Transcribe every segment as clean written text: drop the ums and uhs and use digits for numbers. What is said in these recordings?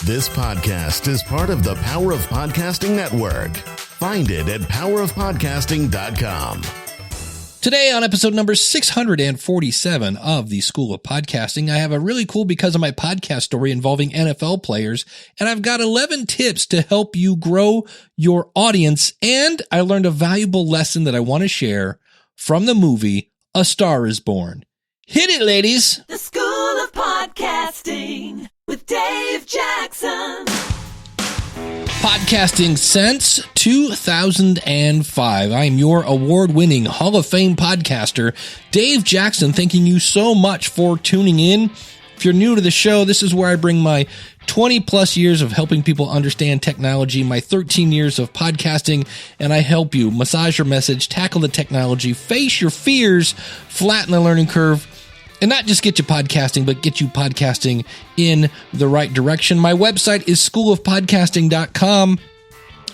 This podcast is part of the Power of Podcasting Network. Find it at powerofpodcasting.com. Today on episode number 647 of the School of Podcasting, I have a really cool Because of My Podcast story involving NFL players, and I've got 11 tips to help you grow your audience, and I learned a valuable lesson that I want to share from the movie A Star is Born. Hit it, ladies! The School of Podcasting with Dave Jackson. Podcasting since 2005. I am your award-winning Hall of Fame podcaster, Dave Jackson, thanking you so much for tuning in. If you're new to the show, this is where I bring my 20-plus years of helping people understand technology, my 13 years of podcasting, and I help you massage your message, tackle the technology, face your fears, flatten the learning curve, and not just get you podcasting, but get you podcasting in the right direction. My website is schoolofpodcasting.com.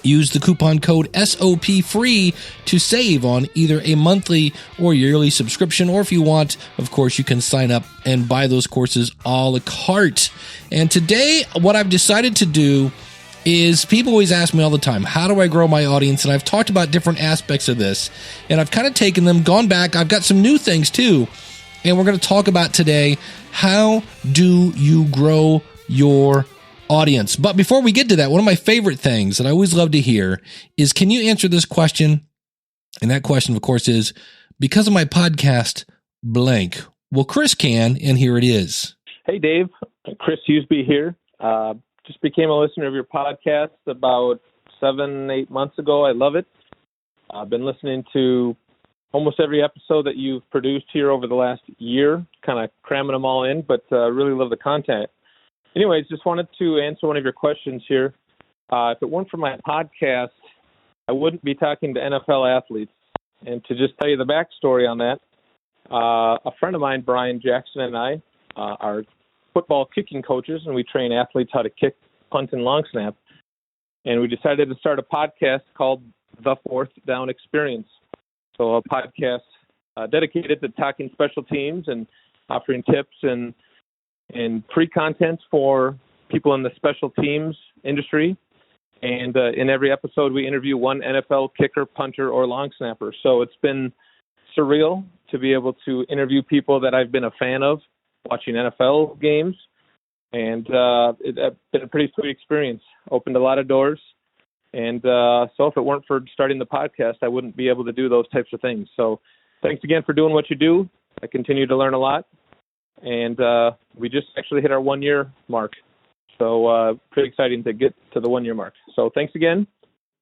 Use the coupon code SOPFREE to save on either a monthly or yearly subscription, or if you want, of course, you can sign up and buy those courses a la carte. And today, what I've decided to do is, people always ask me all the time, how do I grow my audience? And I've talked about different aspects of this, and I've kind of taken them, gone back. I've got some new things too. And we're going to talk about today, how do you grow your audience? But before we get to that, one of my favorite things that I always love to hear is, can you answer this question? And that question, of course, is, because of my podcast, blank. Well, Chris can, and here it is. Hey, Dave. Chris Husby here. Just became a listener of your podcast about 7-8 months ago. I love it. I've been listening to almost every episode that you've produced here over the last year, kind of cramming them all in, but really love the content. Anyways, just wanted to answer one of your questions here. If it weren't for my podcast, I wouldn't be talking to NFL athletes. And to just tell you the backstory on that, a friend of mine, Brian Jackson, and I are football kicking coaches, and we train athletes how to kick, punt, and long snap. And we decided to start a podcast called The Fourth Down Experience. So a podcast dedicated to talking special teams and offering tips and free content for people in the special teams industry. And in every episode, we interview one NFL kicker, punter, or long snapper. So it's been surreal to be able to interview people that I've been a fan of watching NFL games. And it's been a pretty sweet experience. Opened a lot of doors. And so if it weren't for starting the podcast, I wouldn't be able to do those types of things. So thanks again for doing what you do. I continue to learn a lot. And we just actually hit our 1-year mark. So pretty exciting to get to the 1-year mark. So thanks again.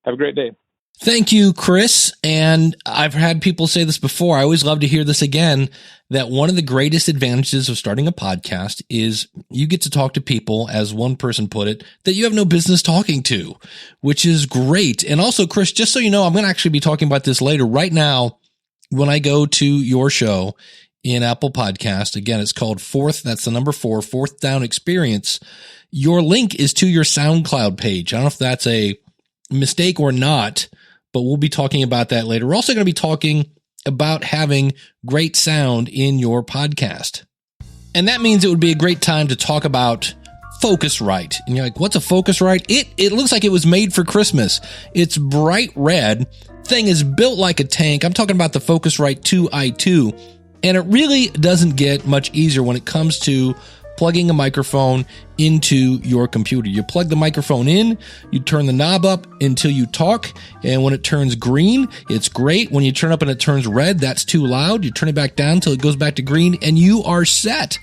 Have a great day. Thank you, Chris. And I've had people say this before. I always love to hear this again, that one of the greatest advantages of starting a podcast is you get to talk to people, as one person put it, that you have no business talking to, which is great. And also, Chris, just so you know, I'm going to actually be talking about this later. Right now, when I go to your show in Apple Podcast, again, it's called that's the number 4, Fourth Down Experience. Your link is to your SoundCloud page. I don't know if that's a mistake or not, but we'll be talking about that later. We're also going to be talking about having great sound in your podcast. And that means it would be a great time to talk about Focusrite. And you're like, what's a Focusrite? It looks like it was made for Christmas. It's bright red. Thing is built like a tank. I'm talking about the Focusrite 2i2. And it really doesn't get much easier when it comes to plugging a microphone into your computer. You plug the microphone in, you turn the knob up until you talk, and when it turns green, it's great. When you turn up and it turns red, that's too loud. You turn it back down until it goes back to green, and you are set.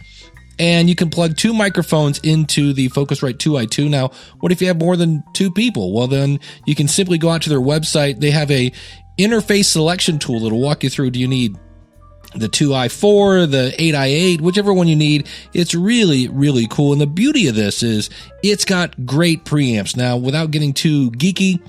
And you can plug 2 microphones into the Focusrite 2i2. Now, what if you have more than 2 people? Well, then you can simply go out to their website. They have a interface selection tool that'll walk you through. Do you need the 2i4, the 8i8, whichever one you need? It's really, really cool. And the beauty of this is it's got great preamps. Now, without getting too geeky,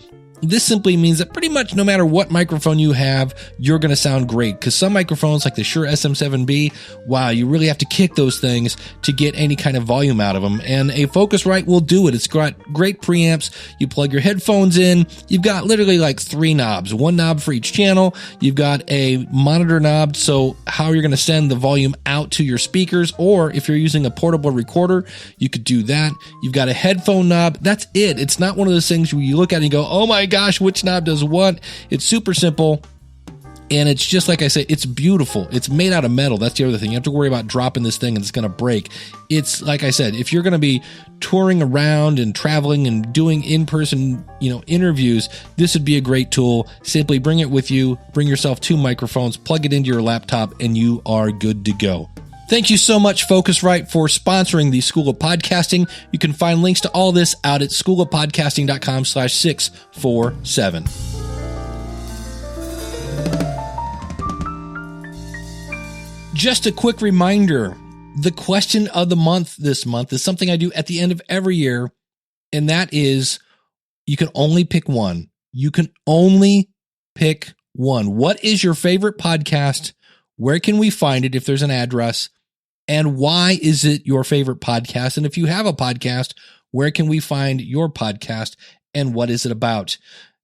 This simply means that pretty much no matter what microphone you have, you're going to sound great. Because some microphones like the Shure SM7B, wow, you really have to kick those things to get any kind of volume out of them. And a Focusrite will do it. It's got great preamps. You plug your headphones in. You've got literally like 3 knobs, 1 knob for each channel. You've got a monitor knob, so how you're going to send the volume out to your speakers, or if you're using a portable recorder, you could do that. You've got a headphone knob. That's it. It's not one of those things where you look at it and go, oh my gosh, which knob does what? It's super simple. And it's just like I say, it's beautiful. It's made out of metal. That's the other thing. You have to worry about dropping this thing and it's going to break. It's like I said, if you're going to be touring around and traveling and doing in-person, interviews, this would be a great tool. Simply bring it with you, bring yourself 2 microphones, plug it into your laptop, and you are good to go. Thank you so much, Focusrite, for sponsoring the School of Podcasting. You can find links to all this out at schoolofpodcasting.com/647. Just a quick reminder, the question of the month this month is something I do at the end of every year, and that is, you can only pick one. You can only pick one. What is your favorite podcast? Where can we find it if there's an address? And why is it your favorite podcast? And if you have a podcast, where can we find your podcast and what is it about?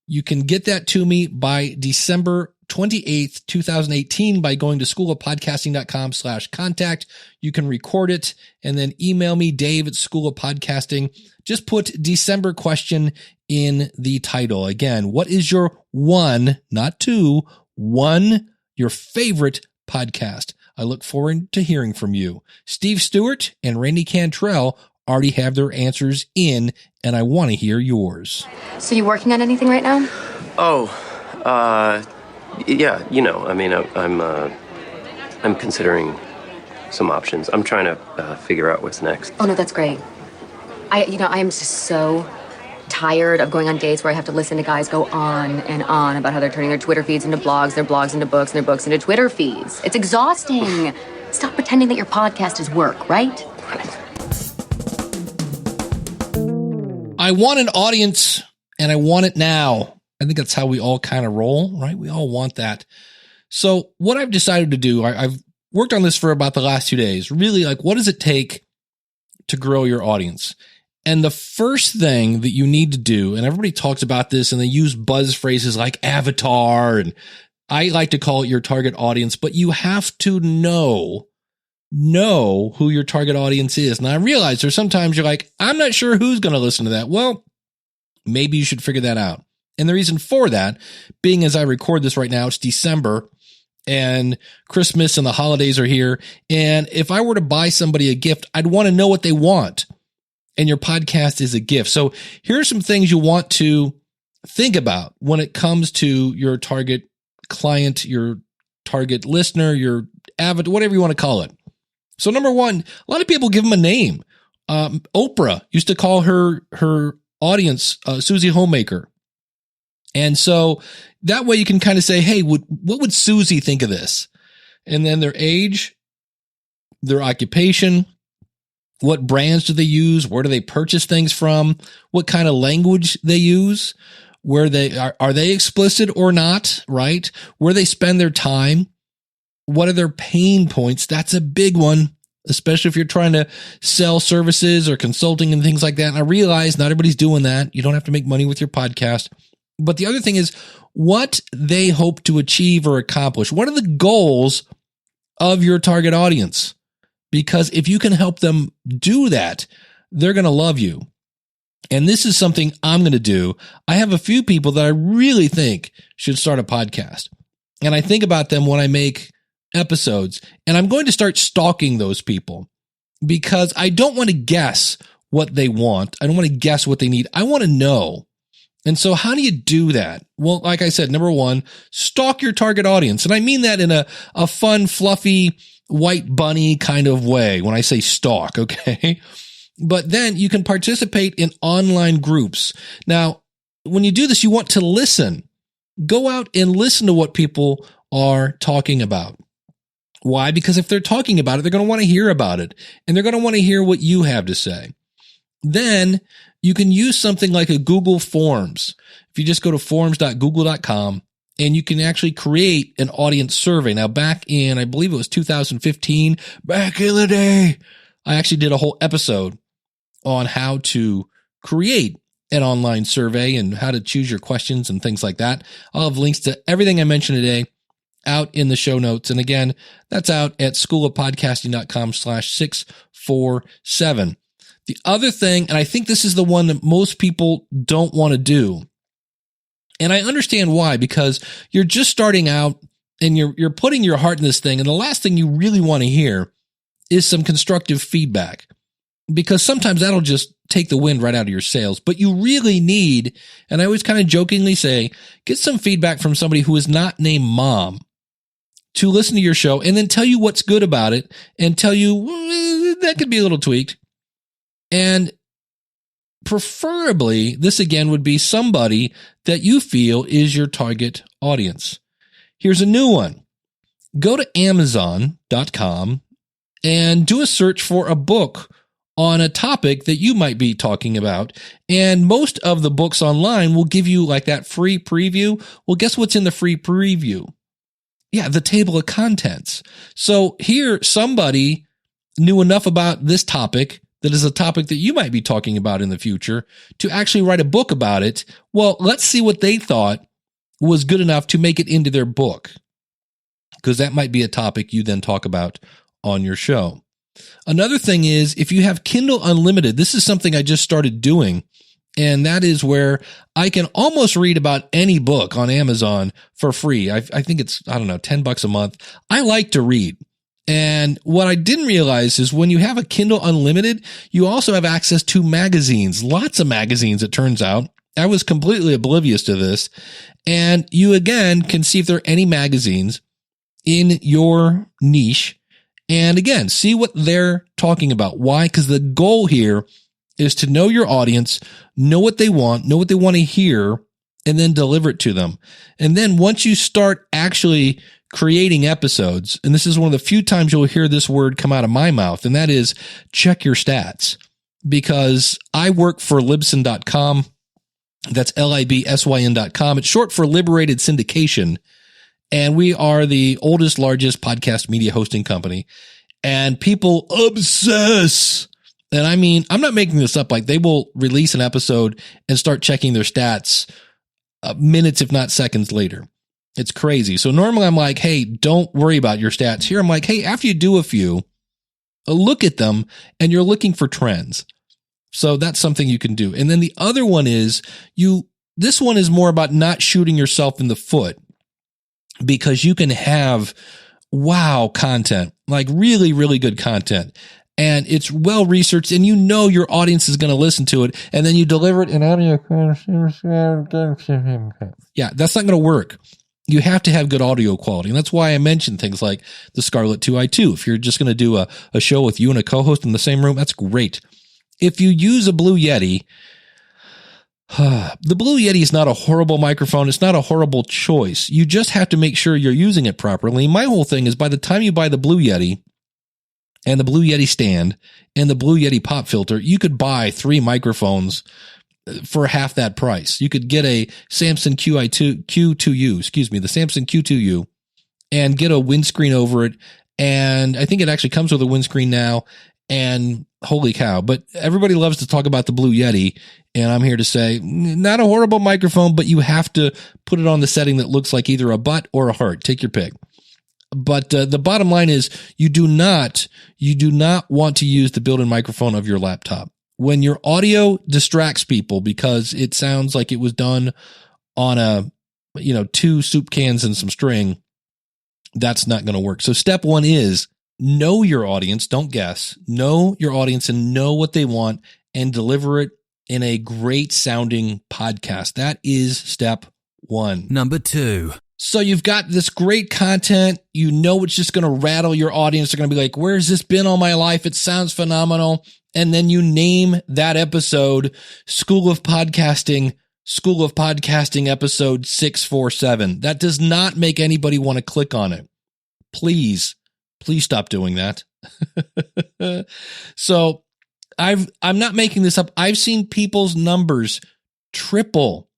You can get that to me by December 28th, 2018 by going to schoolofpodcasting.com/contact. You can record it and then email me, Dave at School of Podcasting. Just put December question in the title. Again, what is your one, not two, your favorite podcast? I look forward to hearing from you. Steve Stewart and Randy Cantrell already have their answers in, and I want to hear yours. So you working on anything right now? Yeah, I'm considering some options. I'm trying to figure out what's next. Oh no, that's great. I am just so tired of going on dates where I have to listen to guys go on and on about how they're turning their Twitter feeds into blogs, their blogs into books, and their books into Twitter feeds. It's exhausting. Stop pretending that your podcast is work, right? I want an audience, and I want it now. I think that's how we all kind of roll, right? We all want that. So what I've decided to do, I've worked on this for about the last 2 days. Really, what does it take to grow your audience? And the first thing that you need to do, and everybody talks about this and they use buzz phrases like avatar, and I like to call it your target audience, but you have to know who your target audience is. And I realize there's sometimes you're like, I'm not sure who's going to listen to that. Well, maybe you should figure that out. And the reason for that, being as I record this right now, it's December and Christmas and the holidays are here. And if I were to buy somebody a gift, I'd want to know what they want. And your podcast is a gift. So here are some things you want to think about when it comes to your target client, your target listener, your avatar, whatever you want to call it. So number one, a lot of people give them a name. Oprah used to call her audience Susie Homemaker. And so that way you can kind of say, hey, what would Susie think of this? And then their age, their occupation, what brands do they use? Where do they purchase things from? What kind of language they use? Where they are they explicit or not? Right? Where they spend their time? What are their pain points? That's a big one, especially if you're trying to sell services or consulting and things like that. And I realize not everybody's doing that. You don't have to make money with your podcast. But the other thing is what they hope to achieve or accomplish. What are the goals of your target audience? Because if you can help them do that, they're going to love you. And this is something I'm going to do. I have a few people that I really think should start a podcast. And I think about them when I make episodes. And I'm going to start stalking those people because I don't want to guess what they want. I don't want to guess what they need. I want to know. And so how do you do that? Well, like I said, number one, stalk your target audience. And I mean that in a fun, fluffy, white bunny kind of way when I say stalk, okay? But then you can participate in online groups. Now, when you do this, you want to listen. Go out and listen to what people are talking about. Why? Because if they're talking about it, they're going to want to hear about it. And they're going to want to hear what you have to say. Then you can use something like a Google Forms. If you just go to forms.google.com, and you can actually create an audience survey. Now, back in, I believe it was 2015, back in the day, I actually did a whole episode on how to create an online survey and how to choose your questions and things like that. I'll have links to everything I mentioned today out in the show notes. And again, that's out at schoolofpodcasting.com/647. The other thing, and I think this is the one that most people don't want to do, and I understand why, because you're just starting out and you're putting your heart in this thing. And the last thing you really want to hear is some constructive feedback, because sometimes that'll just take the wind right out of your sails. But you really need, and I always kind of jokingly say, get some feedback from somebody who is not named Mom to listen to your show and then tell you what's good about it and tell you, well, that could be a little tweaked. And preferably, this again would be somebody that you feel is your target audience. Here's a new one. Go to Amazon.com and do a search for a book on a topic that you might be talking about. And most of the books online will give you like that free preview. Well, guess what's in the free preview? Yeah, the table of contents. So here, somebody knew enough about this topic that is a topic that you might be talking about in the future to actually write a book about it. Well, let's see what they thought was good enough to make it into their book, because that might be a topic you then talk about on your show. Another thing is, if you have Kindle Unlimited, this is something I just started doing, and that is where I can almost read about any book on Amazon for free. I think it's, I don't know, $10 a month. I like to read. And what I didn't realize is when you have a Kindle Unlimited, you also have access to magazines, lots of magazines, it turns out. I was completely oblivious to this. And you, again, can see if there are any magazines in your niche. And again, see what they're talking about. Why? Because the goal here is to know your audience, know what they want to hear, and then deliver it to them. And then once you start actually creating episodes, and this is one of the few times you'll hear this word come out of my mouth, and that is check your stats. Because I work for Libsyn.com. That's LIBSYN.com. It's short for Liberated Syndication. And we are the oldest, largest podcast media hosting company. And people obsess. And I mean, I'm not making this up. Like, they will release an episode and start checking their stats minutes, if not seconds later. It's crazy. So normally I'm like, hey, don't worry about your stats. Here I'm like, hey, after you do a few, look at them, and you're looking for trends. So that's something you can do. And then the other one is this one is more about not shooting yourself in the foot, because you can have content, like really, really good content. And it's well researched, and you know your audience is going to listen to it, and then you deliver it in audio. Yeah, that's not going to work. You have to have good audio quality. And that's why I mentioned things like the Scarlett 2i2. If you're just going to do a show with you and a co-host in the same room, that's great. If you use a Blue Yeti, the Blue Yeti is not a horrible microphone. It's not a horrible choice. You just have to make sure you're using it properly. My whole thing is, by the time you buy the Blue Yeti and the Blue Yeti stand and the Blue Yeti pop filter, you could buy 3 microphones for half that price. You could get a Samson Q2U, the Samson Q2U, and get a windscreen over it. And I think it actually comes with a windscreen now. And holy cow. But everybody loves to talk about the Blue Yeti. And I'm here to say, not a horrible microphone, but you have to put it on the setting that looks like either a butt or a heart. Take your pick. But the bottom line is, you do not want to use the built-in microphone of your laptop. When your audio distracts people because it sounds like it was done on 2 soup cans and some string, that's not going to work. So step 1 is know your audience. Don't guess. Know your audience and know what they want, and deliver it in a great sounding podcast. That is step 1. Number 2. So you've got this great content. You know it's just going to rattle your audience. They're going to be like, where's this been all my life? It sounds phenomenal. And then you name that episode School of Podcasting episode 647. That does not make anybody want to click on it. Please stop doing that. So I'm not making this up. I've seen people's numbers triple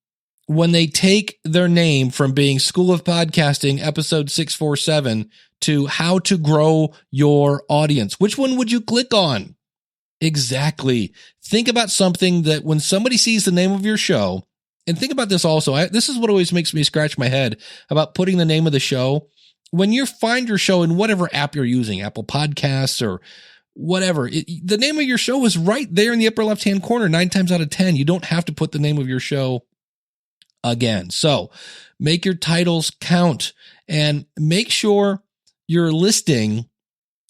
when they take their name from being School of Podcasting episode 647 to how to grow your audience. Which one would you click on? Exactly. Think about something that when somebody sees the name of your show, and think about this also. This is what always makes me scratch my head about putting the name of the show. When you find your show in whatever app you're using, Apple Podcasts or whatever, the name of your show is right there in the upper left-hand corner, 9 times out of 10. You don't have to put the name of your show again. So make your titles count and make sure your listing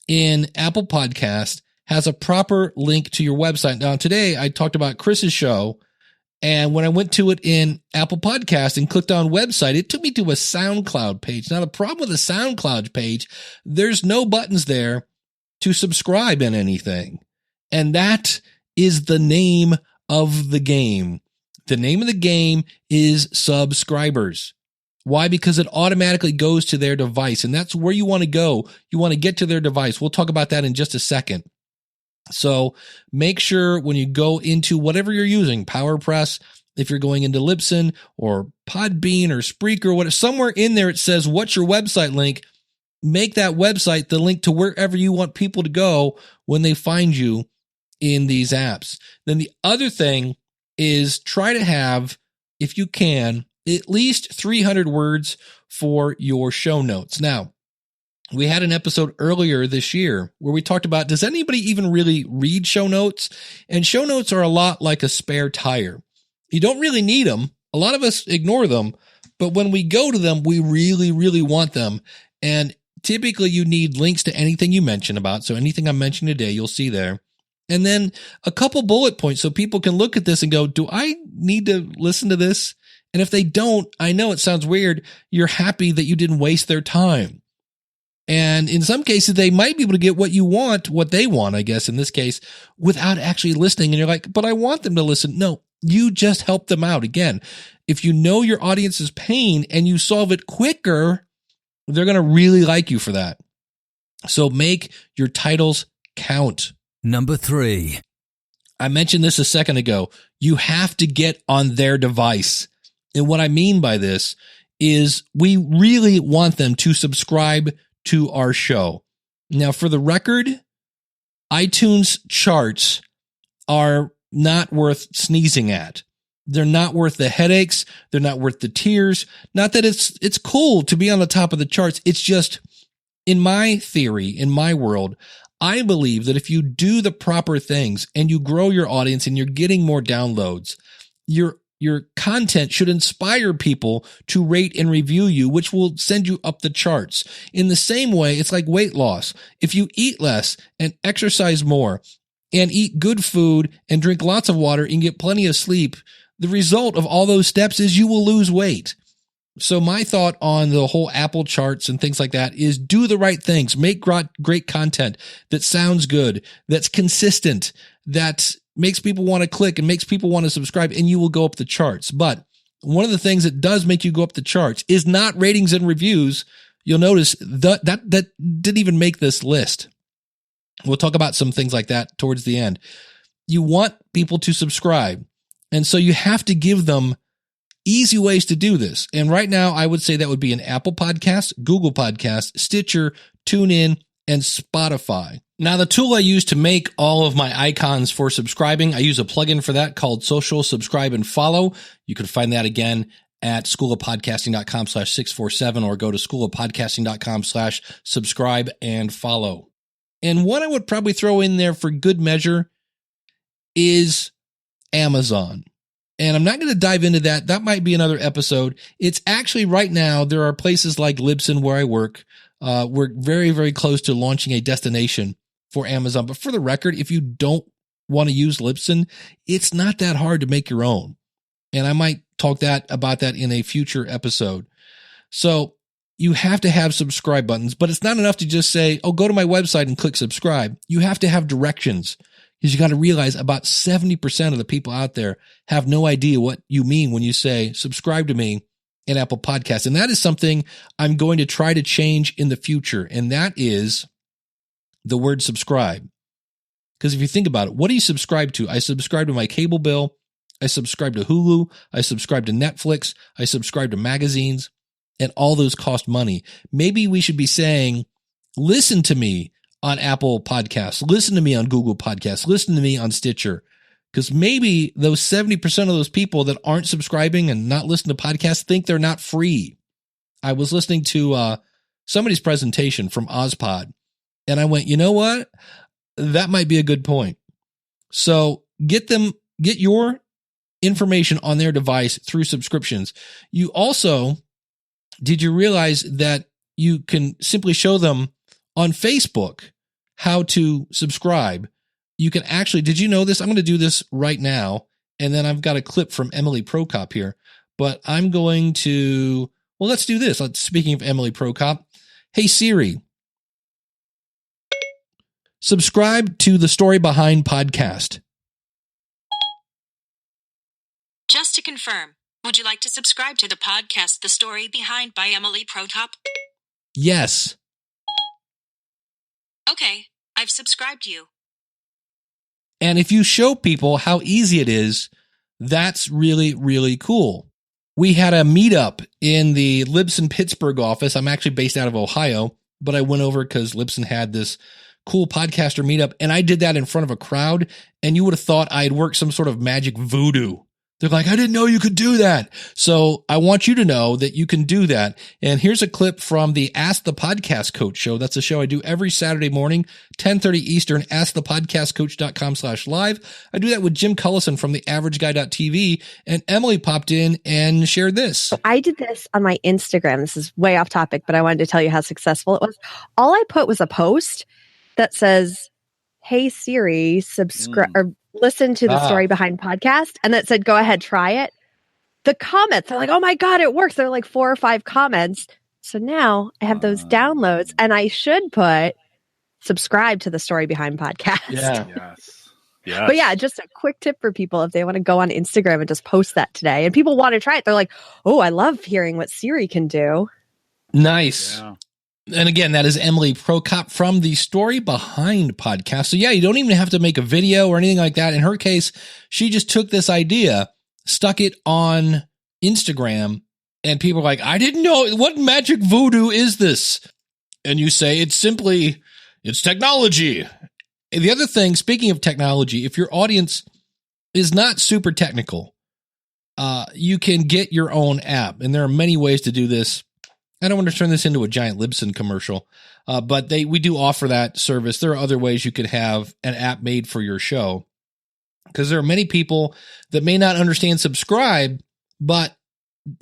in Apple Podcast has a proper link to your website. Now, today I talked about Chris's show, and when I went to it in Apple Podcast and clicked on website, it took me to a SoundCloud page. Now, the problem with the SoundCloud page, there's no buttons there to subscribe in anything. And that is the name of the game. The name of the game is subscribers. Why? Because it automatically goes to their device, and that's where you want to go. You want to get to their device. We'll talk about that in just a second. So make sure when you go into whatever you're using, PowerPress, if you're going into Libsyn or Podbean or Spreaker, what somewhere in there it says, what's your website link? Make that website the link to wherever you want people to go when they find you in these apps. Then the other thing is try to have, if you can, at least 300 words for your show notes. Now, we had an episode earlier this year where we talked about, does anybody even really read show notes? And show notes are a lot like a spare tire. You don't really need them. A lot of us ignore them, but when we go to them, we really, really want them. And typically you need links to anything you mention about. So anything I'm mentioning today, you'll see there. And then a couple bullet points so people can look at this and go, do I need to listen to this? And if they don't, I know it sounds weird. You're happy that you didn't waste their time. And in some cases, they might be able to get what you want, what they want, I guess, in this case, without actually listening. And you're like, but I want them to listen. No, you just help them out. Again, if you know your audience's pain and you solve it quicker, they're going to really like you for that. So make your titles count. Number 3. I mentioned this a second ago. You have to get on their device. And what I mean by this is we really want them to subscribe to our show. Now, for the record, iTunes charts are not worth sneezing at. They're not worth the headaches. They're not worth the tears. Not that it's cool to be on the top of the charts. It's just, in my theory, in my world, I believe that if you do the proper things and you grow your audience and you're getting more downloads, your content should inspire people to rate and review you, which will send you up the charts. In the same way, it's like weight loss. If you eat less and exercise more and eat good food and drink lots of water and get plenty of sleep, the result of all those steps is you will lose weight. So my thought on the whole Apple charts and things like that is do the right things. Make great content that sounds good, that's consistent, that makes people want to click and makes people want to subscribe, and you will go up the charts. But one of the things that does make you go up the charts is not ratings and reviews. You'll notice that didn't even make this list. We'll talk about some things like that towards the end. You want people to subscribe, and so you have to give them easy ways to do this. And right now, I would say that would be an Apple Podcast, Google Podcast, Stitcher, TuneIn, and Spotify. Now, the tool I use to make all of my icons for subscribing, I use a plugin for that called Social Subscribe and Follow. You can find that again at schoolofpodcasting.com/647 or go to schoolofpodcasting.com/subscribe and follow. And what I would probably throw in there for good measure is Amazon. And I'm not going to dive into that. That might be another episode. It's actually right now, there are places like Libsyn where I work. We're very, very close to launching a destination for Amazon. But for the record, if you don't want to use Libsyn, it's not that hard to make your own. And I might talk about that in a future episode. So you have to have subscribe buttons, but it's not enough to just say, oh, go to my website and click subscribe. You have to have directions, because you got to realize about 70% of the people out there have no idea what you mean when you say subscribe to me in Apple Podcasts. And that is something I'm going to try to change in the future. And that is the word subscribe. Because if you think about it, what do you subscribe to? I subscribe to my cable bill. I subscribe to Hulu. I subscribe to Netflix. I subscribe to magazines, and all those cost money. Maybe we should be saying, listen to me on Apple Podcasts. Listen to me on Google Podcasts. Listen to me on Stitcher. Because maybe those 70% of those people that aren't subscribing and not listening to podcasts think they're not free. I was listening to somebody's presentation from Ozpod, and I went, you know what? That might be a good point. So get your information on their device through subscriptions. You also, did you realize that you can simply show them on Facebook how to subscribe? You can actually, did you know this? I'm going to do this right now. And then I've got a clip from Emily Prokop here, but I'm going to, well, let's do this. Speaking of Emily Prokop, hey Siri, subscribe to the Story Behind podcast. Just to confirm, would you like to subscribe to the podcast The Story Behind by Emily Prokop? Yes. Okay, I've subscribed you. And if you show people how easy it is, that's really, really cool. We had a meetup in the Libsyn Pittsburgh office. I'm actually based out of Ohio, but I went over because Libsyn had this cool podcaster meetup, and I did that in front of a crowd, and you would have thought I had worked some sort of magic voodoo. They're like, I didn't know you could do that. So I want you to know that you can do that. And here's a clip from the Ask the Podcast Coach show. That's a show I do every Saturday morning, 10:30 Eastern, askthepodcastcoach.com/live. I do that with Jim Cullison from theaverageguy.tv, and Emily popped in and shared this. I did this on my Instagram. This is way off topic, but I wanted to tell you how successful it was. All I put was a post that says, hey Siri, subscribe or listen to the Story Behind podcast, and that said, go ahead, try it. The comments, they're like, oh my God, it works. They're like 4 or 5 comments. So now I have those downloads, and I should put subscribe to the Story Behind podcast. Yeah. Yes. But yeah, just a quick tip for people if they want to go on Instagram and just post that today, and people want to try it. They're like, oh, I love hearing what Siri can do. Nice. Yeah. And again, that is Emily Prokop from the Story Behind podcast. So yeah, you don't even have to make a video or anything like that. In her case, she just took this idea, stuck it on Instagram, and people are like, I didn't know, what magic voodoo is this? And you say, it's technology. And the other thing, speaking of technology, if your audience is not super technical, you can get your own app. And there are many ways to do this. I don't want to turn this into a giant Libsyn commercial, but we do offer that service. There are other ways you could have an app made for your show, because there are many people that may not understand subscribe, but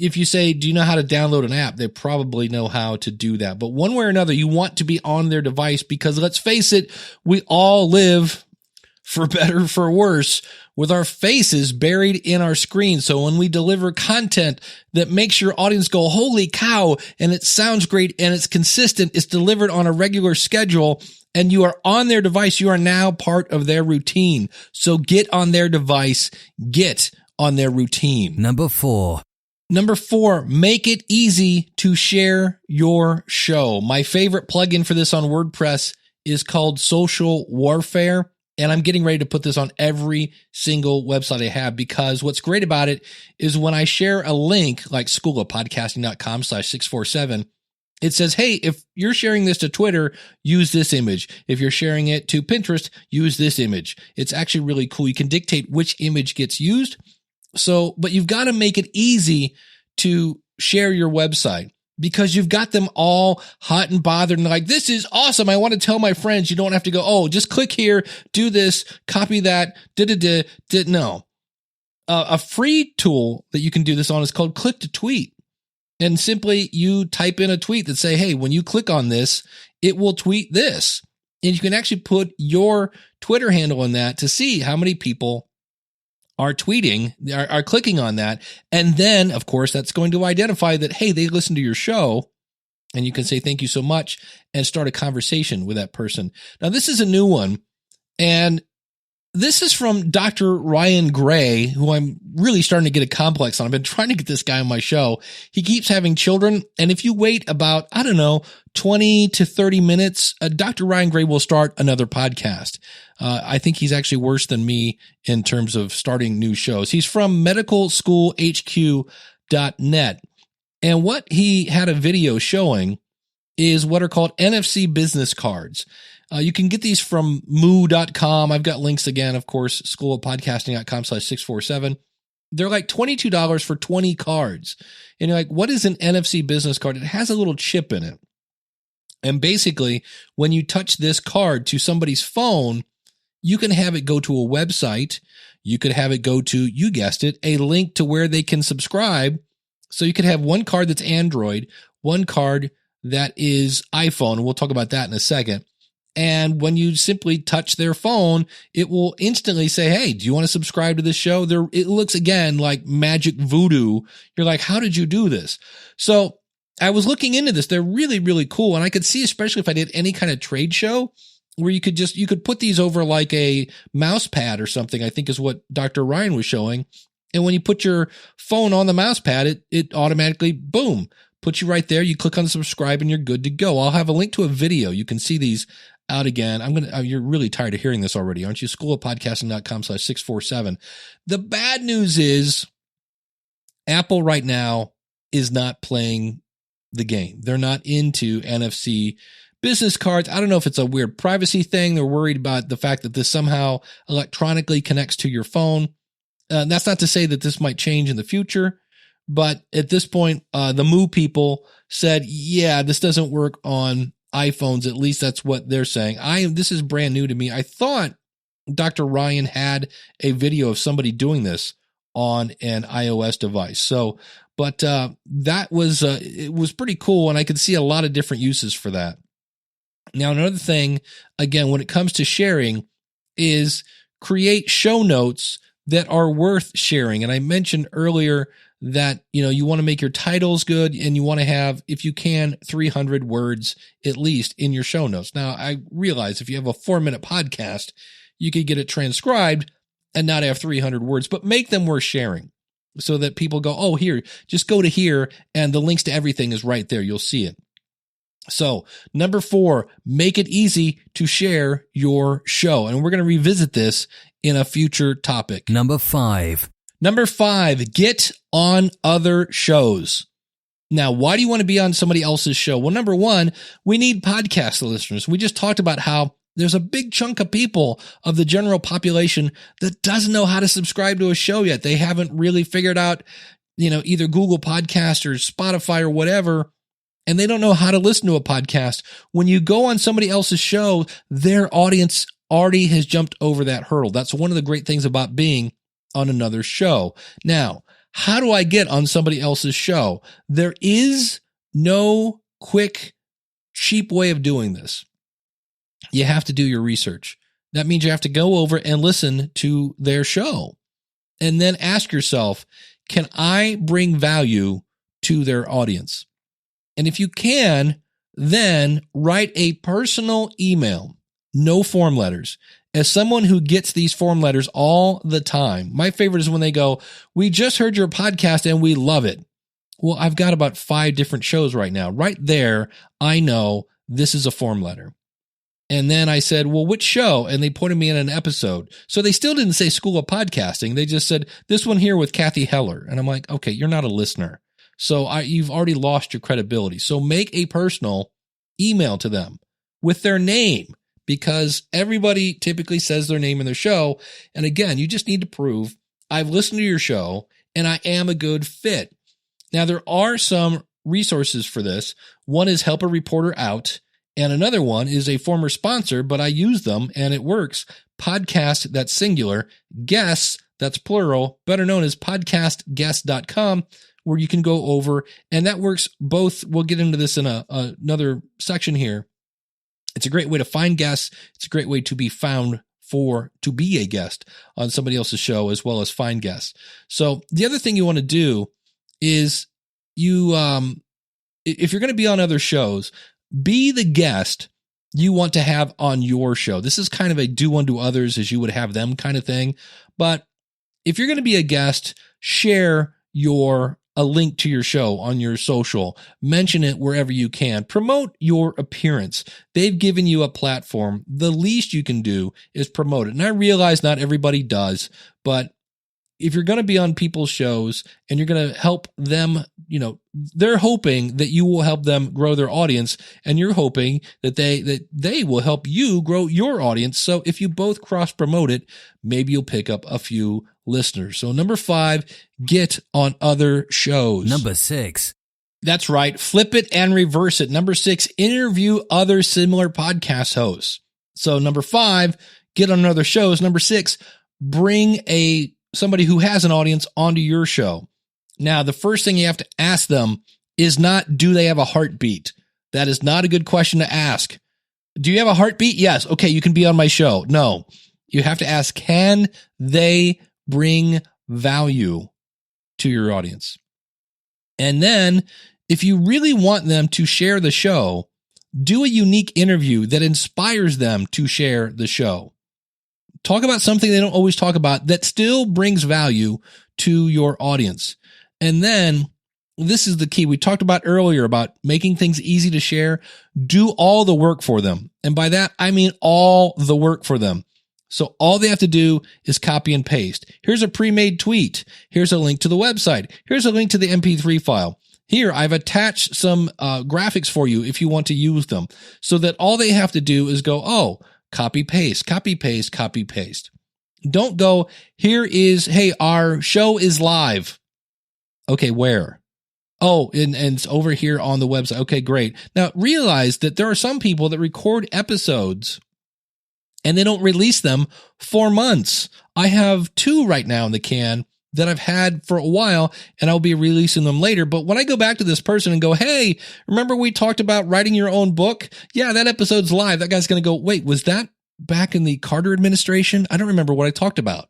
if you say, do you know how to download an app? They probably know how to do that. But one way or another, you want to be on their device, because let's face it, we all live, for better or for worse, with our faces buried in our screen. So when we deliver content that makes your audience go, holy cow, and it sounds great and it's consistent, it's delivered on a regular schedule, and you are on their device, you are now part of their routine. So get on their device, get on their routine. Number 4, make it easy to share your show. My favorite plugin for this on WordPress is called Social Warfare. And I'm getting ready to put this on every single website I have, because what's great about it is when I share a link like schoolofpodcasting.com/647, it says, hey, if you're sharing this to Twitter, use this image. If you're sharing it to Pinterest, use this image. It's actually really cool. You can dictate which image gets used. So, but you've got to make it easy to share your website, because you've got them all hot and bothered and like, this is awesome. I want to tell my friends. You don't have to go, oh, just click here, do this, copy that, no. A free tool that you can do this on is called Click to Tweet. And simply you type in a tweet that say, hey, when you click on this, it will tweet this. And you can actually put your Twitter handle in that to see how many people are tweeting, are clicking on that. And then, of course, that's going to identify that, hey, they listen to your show, and you can say thank you so much and start a conversation with that person. Now, this is a new one, and this is from Dr. Ryan Gray, who I'm really starting to get a complex on. I've been trying to get this guy on my show. He keeps having children. And if you wait about, 20 to 30 minutes, Dr. Ryan Gray will start another podcast. I think he's actually worse than me in terms of starting new shows. He's from medicalschoolhq.net. And what he had a video showing is what are called NFC business cards. You can get these from moo.com. I've got links again, of course, schoolofpodcasting.com/647. They're like $22 for 20 cards. And you're like, what is an NFC business card? It has a little chip in it. And basically, when you touch this card to somebody's phone, you can have it go to a website. You could have it go to, you guessed it, a link to where they can subscribe. So you could have one card that's Android, one card that is iPhone. We'll talk about that in a second. And when you simply touch their phone, it will instantly say, hey, do you want to subscribe to this show? It looks again like magic voodoo. You're like, how did you do this? So I was looking into this. They're really, really cool. And I could see, especially if I did any kind of trade show where you could put these over like a mouse pad or something, I think is what Dr. Ryan was showing. And when you put your phone on the mouse pad, it automatically, boom, puts you right there. You click on subscribe and you're good to go. I'll have a link to a video. You can see these out again. You're really tired of hearing this already, aren't you? schoolofpodcasting.com/647. The bad news is Apple right now is not playing the game. They're not into NFC business cards. I don't know if it's a weird privacy thing. They're worried about the fact that this somehow electronically connects to your phone. That's not to say that this might change in the future, but at this point, the Moo people said, yeah, this doesn't work on iPhones. At least that's what they're saying. This is brand new to me. I thought Dr. Ryan had a video of somebody doing this on an iOS device. So, but that was, it was pretty cool. And I could see a lot of different uses for that. Now, another thing, again, when it comes to sharing is create show notes that are worth sharing. And I mentioned earlier that, you want to make your titles good and you want to have, if you can, 300 words at least in your show notes. Now, I realize if you have a 4-minute podcast, you could get it transcribed and not have 300 words, but make them worth sharing so that people go, oh, here, just go to here. And the links to everything is right there. You'll see it. So 4, make it easy to share your show. And we're going to revisit this in a future topic. Number 5, get on other shows. Now, why do you want to be on somebody else's show? Well, number 1, we need podcast listeners. We just talked about how there's a big chunk of people of the general population that doesn't know how to subscribe to a show yet. They haven't really figured out, either Google Podcast or Spotify or whatever, and they don't know how to listen to a podcast. When you go on somebody else's show, their audience already has jumped over that hurdle. That's one of the great things about being on another show. Now, how do I get on somebody else's show? There is no quick, cheap way of doing this. You have to do your research. That means you have to go over and listen to their show and then ask yourself, can I bring value to their audience? And if you can, then write a personal email, no form letters. As someone who gets these form letters all the time, my favorite is when they go, we just heard your podcast and we love it. Well, I've got about 5 different shows right now. Right there, I know this is a form letter. And then I said, well, which show? And they pointed me in an episode. So they still didn't say School of Podcasting. They just said, this one here with Kathy Heller. And I'm like, okay, you're not a listener. So you've already lost your credibility. So make a personal email to them with their name, because everybody typically says their name in their show. And again, you just need to prove I've listened to your show and I am a good fit. Now, there are some resources for this. One is Help a Reporter Out, and another one is a former sponsor, but I use them and it works. Podcast, that's singular, guests, that's plural, better known as podcastguest.com, where you can go over, and that works both. We'll get into this in another section here. It's a great way to find guests. It's a great way to be found to be a guest on somebody else's show, as well as find guests. So the other thing you want to do is if you're going to be on other shows, be the guest you want to have on your show. This is kind of a do unto others as you would have them kind of thing. But if you're going to be a guest, share a link to your show on your social, mention it wherever you can, promote your appearance. They've given you a platform. The least you can do is promote it. And I realize not everybody does, but if you're going to be on people's shows and you're going to help them, they're hoping that you will help them grow their audience, and you're hoping that they will help you grow your audience. So if you both cross promote it, maybe you'll pick up a few listeners. So number 5, get on other shows. Number 6. That's right. Flip it and reverse it. Number 6, interview other similar podcast hosts. So number 5, get on other shows. Number 6, bring somebody who has an audience onto your show. Now, the first thing you have to ask them is not, do they have a heartbeat? That is not a good question to ask. Do you have a heartbeat? Yes. Okay, you can be on my show. No. You have to ask, can they bring value to your audience? And then, if you really want them to share the show, do a unique interview that inspires them to share the show. Talk about something they don't always talk about that still brings value to your audience. And then, this is the key. We talked about earlier about making things easy to share. Do all the work for them. And by that, I mean all the work for them. So all they have to do is copy and paste. Here's a pre-made tweet. Here's a link to the website. Here's a link to the MP3 file. Here, I've attached some graphics for you if you want to use them, so that all they have to do is go, copy, paste, copy, paste, copy, paste. Don't go, hey, our show is live. Okay, where? Oh, and it's over here on the website. Okay, great. Now, realize that there are some people that record episodes and they don't release them for months. I have 2 right now in the can that I've had for a while, and I'll be releasing them later. But when I go back to this person and go, hey, remember we talked about writing your own book? Yeah, that episode's live. That guy's going to go, wait, was that back in the Carter administration? I don't remember what I talked about.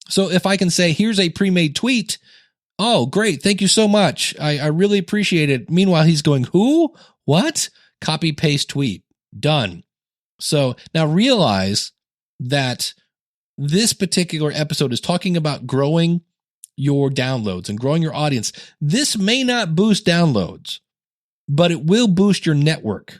So if I can say, here's a pre-made tweet, oh, great, thank you so much. I really appreciate it. Meanwhile, he's going, who? What? Copy, paste, tweet. Done. So now realize that this particular episode is talking about growing your downloads and growing your audience. This may not boost downloads, but it will boost your network.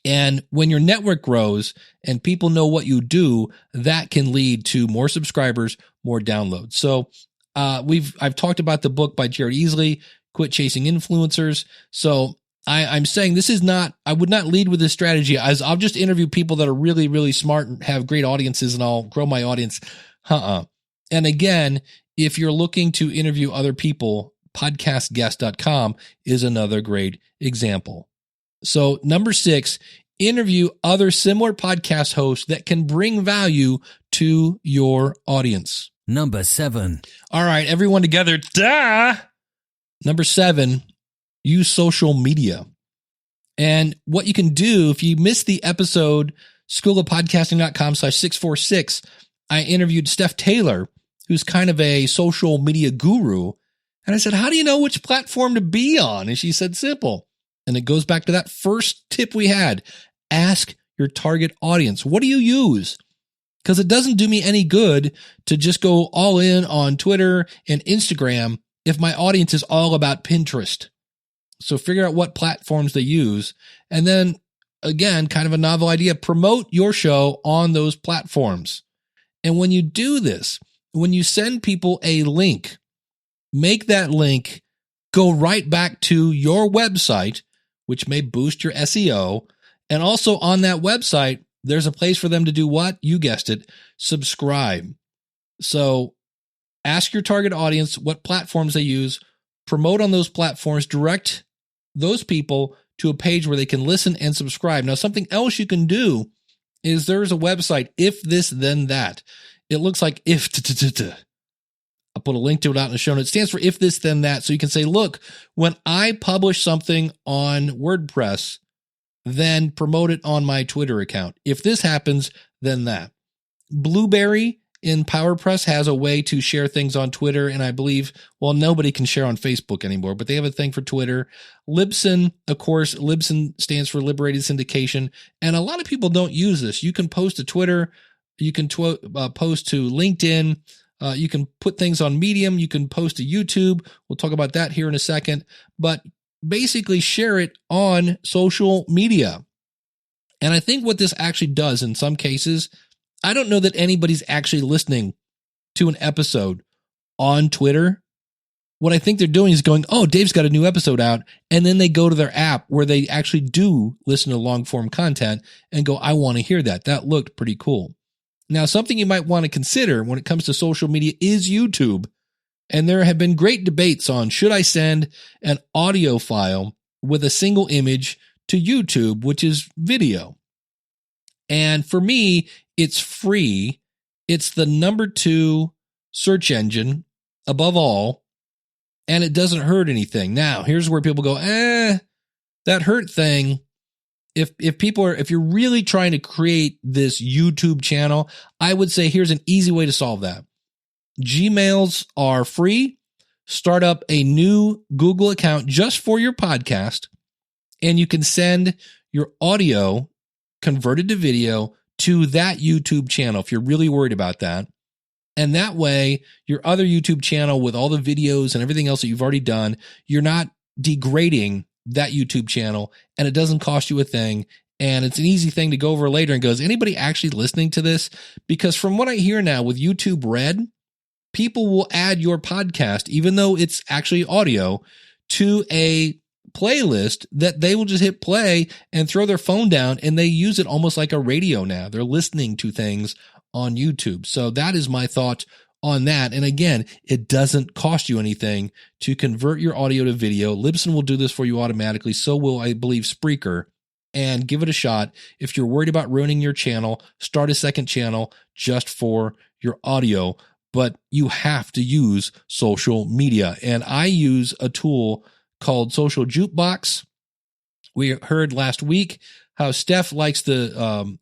And when your network grows and people know what you do, that can lead to more subscribers, more downloads. So I've talked about the book by Jared Easley, Quit Chasing Influencers. So I'm saying this is not, I would not lead with this strategy as I'll just interview people that are really, really smart and have great audiences and I'll grow my audience. And again, if you're looking to interview other people, podcastguest.com is another great example. So number 6, interview other similar podcast hosts that can bring value to your audience. Number 7. All right, everyone together. Duh! Number 7, use social media. And what you can do, if you missed the episode, schoolofpodcasting.com/646, I interviewed Steph Taylor, who's kind of a social media guru. And I said, how do you know which platform to be on? And she said, simple. And it goes back to that first tip we had. Ask your target audience. What do you use? Because it doesn't do me any good to just go all in on Twitter and Instagram if my audience is all about Pinterest. So figure out what platforms they use. And then, again, kind of a novel idea, promote your show on those platforms. And when you do this, when you send people a link, make that link go right back to your website, which may boost your SEO. And also on that website, there's a place for them to do what? You guessed it, subscribe. So ask your target audience what platforms they use, promote on those platforms, direct those people to a page where they can listen and subscribe. Now, something else you can do is there's a website, If This Then That. It looks like if. I'll put a link to it out in the show notes. It stands for If This Then That. So you can say, look, when I publish something on WordPress, then promote it on my Twitter account. If this happens, then that. Blueberry in PowerPress has a way to share things on Twitter, and I believe, well, nobody can share on Facebook anymore, but they have a thing for Twitter. Libsyn, of course, Libsyn stands for Liberated Syndication, and a lot of people don't use this. You can post to Twitter, you can post to LinkedIn, you can put things on Medium, you can post to YouTube. We'll talk about that here in a second, but basically share it on social media. And I think what this actually does in some cases, I don't know that anybody's actually listening to an episode on Twitter. What I think they're doing is going, oh, Dave's got a new episode out. And then they go to their app where they actually do listen to long form content and go, I want to hear that. That looked pretty cool. Now, something you might want to consider when it comes to social media is YouTube. And there have been great debates on, should I send an audio file with a single image to YouTube, which is video? And for me, it's free. It's the number 2 search engine above all, and it doesn't hurt anything. Now, here's where people go, that hurt thing. If you're really trying to create this YouTube channel, I would say here's an easy way to solve that. Gmails are free. Start up a new Google account just for your podcast, and you can send your audio converted to video to that YouTube channel if you're really worried about that. And that way, your other YouTube channel with all the videos and everything else that you've already done, you're not degrading that YouTube channel, and it doesn't cost you a thing. And it's an easy thing to go over later and go, is anybody actually listening to this? Because from what I hear now with YouTube Red, people will add your podcast, even though it's actually audio, to a playlist that they will just hit play and throw their phone down, and they use it almost like a radio now. They're listening to things on YouTube. So that is my thought on that. And again, it doesn't cost you anything to convert your audio to video. Libsyn will do this for you automatically. So will, I believe, Spreaker. And give it a shot. If you're worried about ruining your channel, start a second channel just for your audio. But you have to use social media. And I use a tool called Social Jukebox. We heard last week how Steph likes the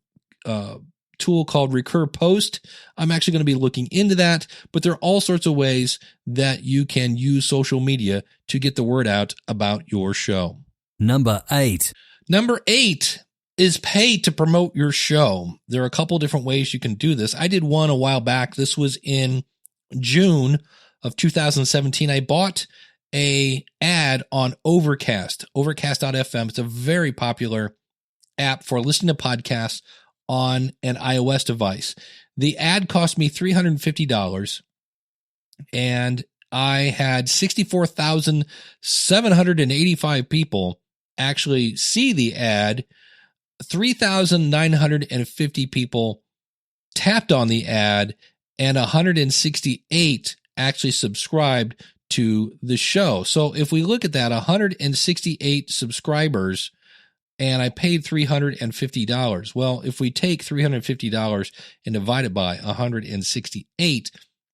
tool called Recur Post. I'm actually going to be looking into that, but there are all sorts of ways that you can use social media to get the word out about your show. Number 8. Number 8 is pay to promote your show. There are a couple different ways you can do this. I did one a while back. This was in June of 2017. I bought a ad on Overcast, overcast.fm. It's a very popular app for listening to podcasts on an iOS device. The ad cost me $350, and I had 64,785 people actually see the ad. 3,950 people tapped on the ad, and 168 actually subscribed to the show. So if we look at that, 168 subscribers, and I paid $350. Well, if we take $350 and divide it by 168,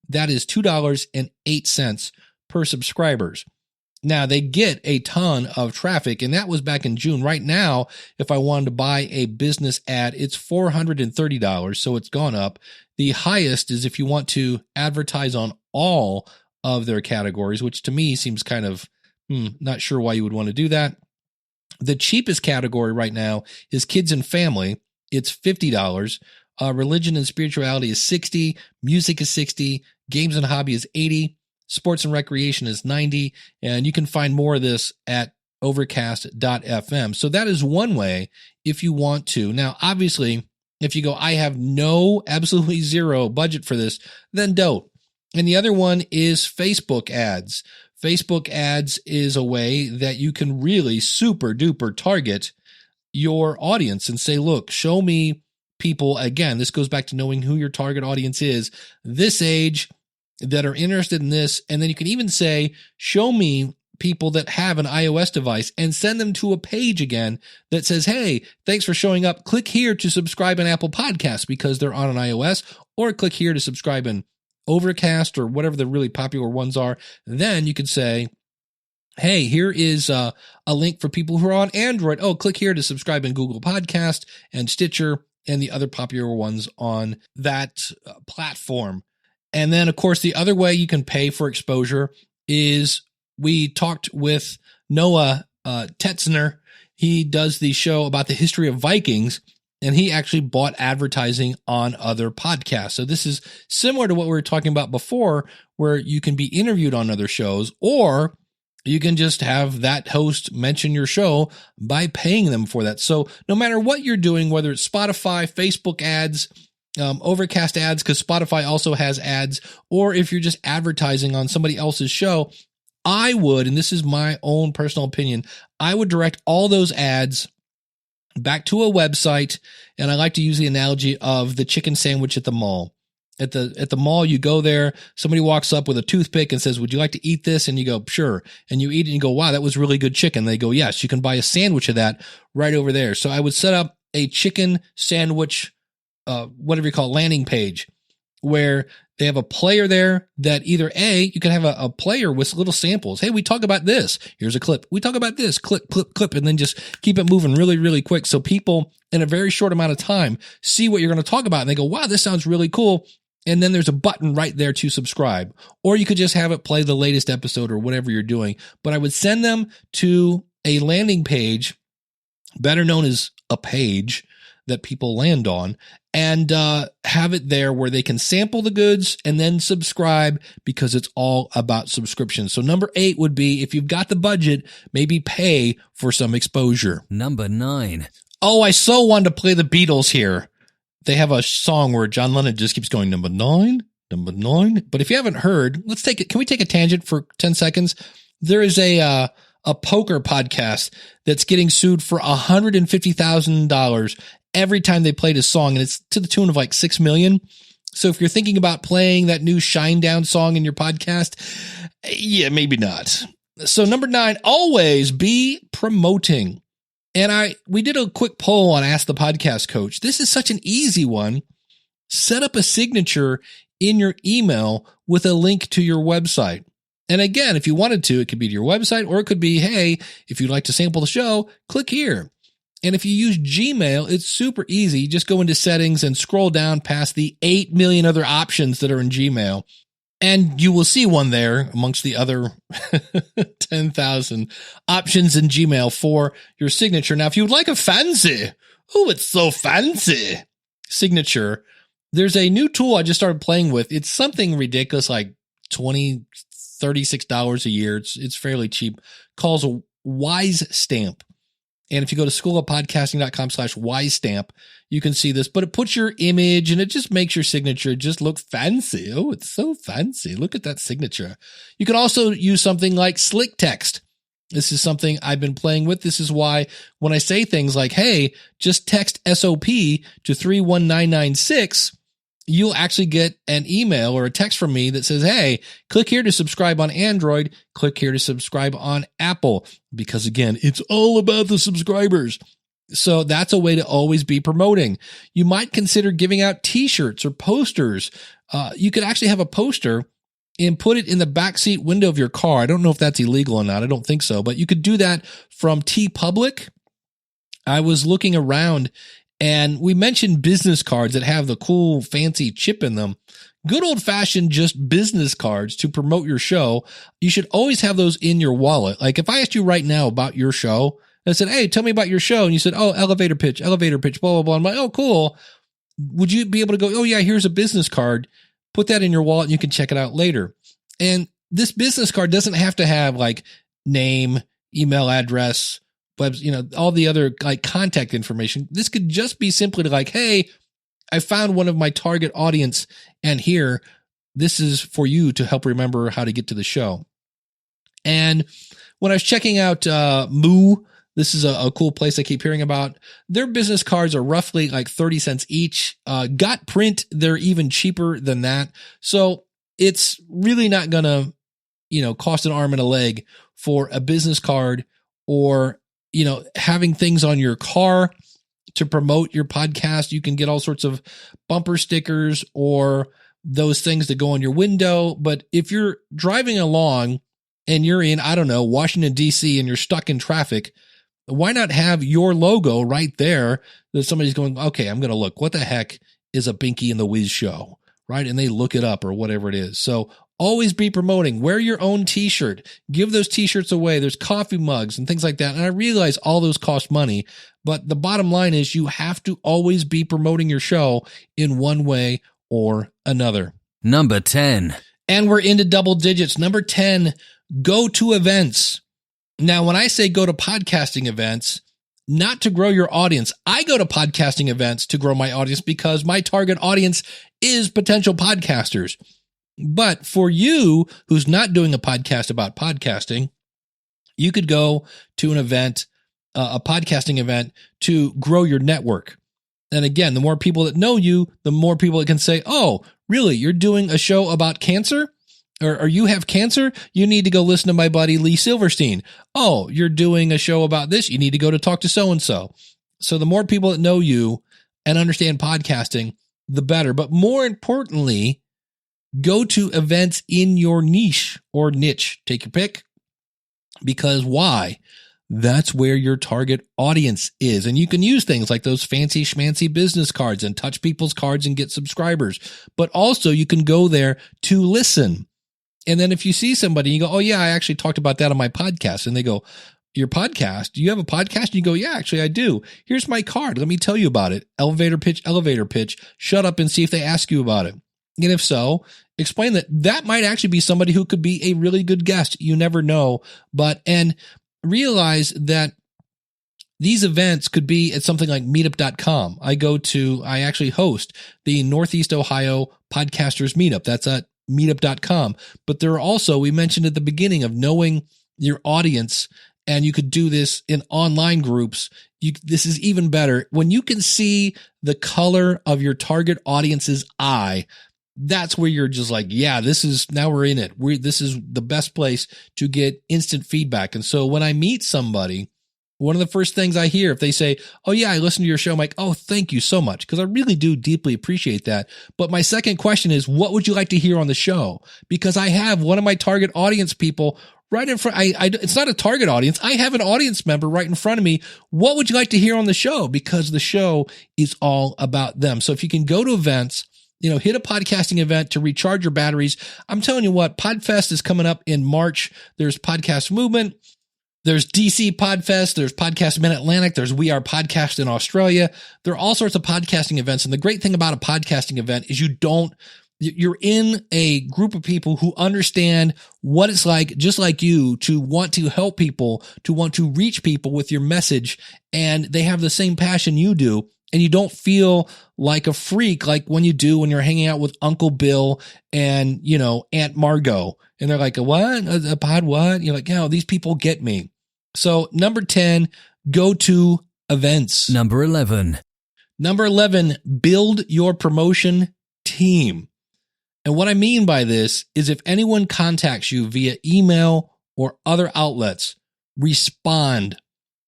that is $2.08 per subscribers. Now, they get a ton of traffic, and that was back in June. Right now, if I wanted to buy a business ad, it's $430, so it's gone up. The highest is if you want to advertise on all of their categories, which to me seems kind of not sure why you would want to do that. The cheapest category right now is kids and family. It's $50. Religion and spirituality is $60. Music is $60. Games and hobby is $80. Sports and recreation is $90. And you can find more of this at overcast.fm. So that is one way if you want to. Now, obviously, if you go, I have absolutely zero budget for this, then don't. And the other one is Facebook ads. Facebook ads is a way that you can really super duper target your audience and say, look, show me people. Again, this goes back to knowing who your target audience is, this age, that are interested in this. And then you can even say, show me people that have an iOS device, and send them to a page again that says, hey, thanks for showing up. Click here to subscribe on Apple Podcasts because they're on an iOS, or click here to subscribe in Overcast or whatever the really popular ones are. Then you could say, hey, here is a link for people who are on Android. Oh, click here to subscribe in Google Podcast and Stitcher and the other popular ones on that platform. And then, of course, the other way you can pay for exposure is we talked with Noah Tetzner. He does the show about the history of Vikings, and he actually bought advertising on other podcasts. So this is similar to what we were talking about before, where you can be interviewed on other shows, or you can just have that host mention your show by paying them for that. So no matter what you're doing, whether it's Spotify, Facebook ads, Overcast ads, because Spotify also has ads, or if you're just advertising on somebody else's show, I would, and this is my own personal opinion, I would direct all those ads back to a website. And I like to use the analogy of the chicken sandwich at the mall. At the mall, you go there, somebody walks up with a toothpick and says, would you like to eat this? And you go, sure. And you eat it and you go, wow, that was really good chicken. They go, yes, you can buy a sandwich of that right over there. So I would set up a chicken sandwich, whatever you call it, landing page, where they have a player there that either you can have a player with little samples. Hey, we talk about this. Here's a clip. We talk about this. Clip, and then just keep it moving really, really quick. So people in a very short amount of time see what you're going to talk about. And they go, wow, this sounds really cool. And then there's a button right there to subscribe. Or you could just have it play the latest episode or whatever you're doing. But I would send them to a landing page, better known as a page that people land on, and have it there where they can sample the goods and then subscribe, because it's all about subscriptions. So number 8 would be, if you've got the budget, maybe pay for some exposure. Number 9. Oh, I so wanted to play the Beatles here. They have a song where John Lennon just keeps going, number 9, number 9. But if you haven't heard, can we take a tangent for 10 seconds? There is a poker podcast that's getting sued for $150,000 every time they played a song, and it's to the tune of like $6 million. So if you're thinking about playing that new Shinedown song in your podcast, yeah, maybe not. So number 9, always be promoting. And we did a quick poll on Ask the Podcast Coach. This is such an easy one. Set up a signature in your email with a link to your website. And again, if you wanted to, it could be to your website, or it could be, hey, if you'd like to sample the show, click here. And if you use Gmail, it's super easy. You just go into settings and scroll down past the 8 million other options that are in Gmail. And you will see one there amongst the other 10,000 options in Gmail for your signature. Now, if you would like a fancy, it's so fancy signature, there's a new tool I just started playing with. It's something ridiculous, like $20, $36 a year. It's fairly cheap. Calls a Wise Stamp. And if you go to schoolofpodcasting.com/wisestamp, you can see this, but it puts your image and it just makes your signature just look fancy. Oh, it's so fancy. Look at that signature. You can also use something like Slick Text. This is something I've been playing with. This is why when I say things like, hey, just text SOP to 31996, you'll actually get an email or a text from me that says, hey, click here to subscribe on Android, click here to subscribe on Apple, because again, it's all about the subscribers. So that's a way to always be promoting. You might consider giving out t-shirts or posters. You could actually have a poster and put it in the backseat window of your car. I don't know if that's illegal or not. I don't think so, but you could do that from TeePublic. I was looking around, and we mentioned business cards that have the cool, fancy chip in them. Good old-fashioned just business cards to promote your show. You should always have those in your wallet. Like if I asked you right now about your show, and I said, hey, tell me about your show. And you said, oh, elevator pitch, blah, blah, blah. I'm like, oh, cool. Would you be able to go, oh, yeah, here's a business card. Put that in your wallet and you can check it out later. And this business card doesn't have to have like name, email address, all the other like contact information. This could just be simply like, hey, I found one of my target audience, and here, this is for you to help remember how to get to the show. And when I was checking out Moo, this is a cool place I keep hearing about. Their business cards are roughly like 30 cents each. Got Print, they're even cheaper than that. So it's really not going to, cost an arm and a leg for a business card, or having things on your car to promote your podcast. You can get all sorts of bumper stickers or those things that go on your window. But if you're driving along and you're in, I don't know, Washington, D.C., and you're stuck in traffic, Why not have your logo right there that somebody's going, okay, I'm going to look, what the heck is a Binky and the Wiz show, right? And they look it up or whatever it is. So always be promoting. Wear your own t-shirt. Give those t-shirts away. There's coffee mugs and things like that. And I realize all those cost money, but the bottom line is you have to always be promoting your show in one way or another. Number 10. And we're into double digits. Number 10, go to events. Now, when I say go to podcasting events, not to grow your audience, I go to podcasting events to grow my audience because my target audience is potential podcasters. But for you who's not doing a podcast about podcasting, you could go to an event, a podcasting event, to grow your network. And again, the more people that know you, the more people that can say, oh, really, you're doing a show about cancer? Or you have cancer? You need to go listen to my buddy Lee Silverstein. Oh, you're doing a show about this? You need to go to talk to so-and-so. So the more people that know you and understand podcasting, the better. But more importantly, go to events in your niche or niche. Take your pick. Because why? That's where your target audience is. And you can use things like those fancy schmancy business cards and touch people's cards and get subscribers. But also you can go there to listen. And then if you see somebody, you go, oh yeah, I actually talked about that on my podcast. And they go, your podcast? Do you have a podcast? And you go, yeah, actually I do. Here's my card. Let me tell you about it. Elevator pitch, elevator pitch. Shut up and see if they ask you about it. And if so, explain that might actually be somebody who could be a really good guest. You never know. And realize that these events could be at something like meetup.com. I actually host the Northeast Ohio Podcasters Meetup. That's at meetup.com. But there are also, we mentioned at the beginning of knowing your audience, and you could do this in online groups. This is even better. When you can see the color of your target audience's eye, that's where you're just like, yeah, now we're in it. This is the best place to get instant feedback. And so when I meet somebody, one of the first things I hear, if they say, oh yeah, I listened to your show, I'm like, oh, thank you so much. Because I really do deeply appreciate that. But my second question is, what would you like to hear on the show? Because I have one of my target audience people right in front. It's not a target audience. I have an audience member right in front of me. What would you like to hear on the show? Because the show is all about them. So if you can go to events, hit a podcasting event to recharge your batteries. I'm telling you what, PodFest is coming up in March. There's Podcast Movement. There's DC Podfest. There's Podcast Mid-Atlantic. There's We Are Podcast in Australia. There are all sorts of podcasting events. And the great thing about a podcasting event is you're in a group of people who understand what it's like, just like you, to want to help people, to want to reach people with your message. And they have the same passion you do. And you don't feel like a freak like when you're hanging out with Uncle Bill and, Aunt Margot. And they're like, what? A pod what? You're like, these people get me. So number 10, go to events. Number 11, build your promotion team. And what I mean by this is if anyone contacts you via email or other outlets, respond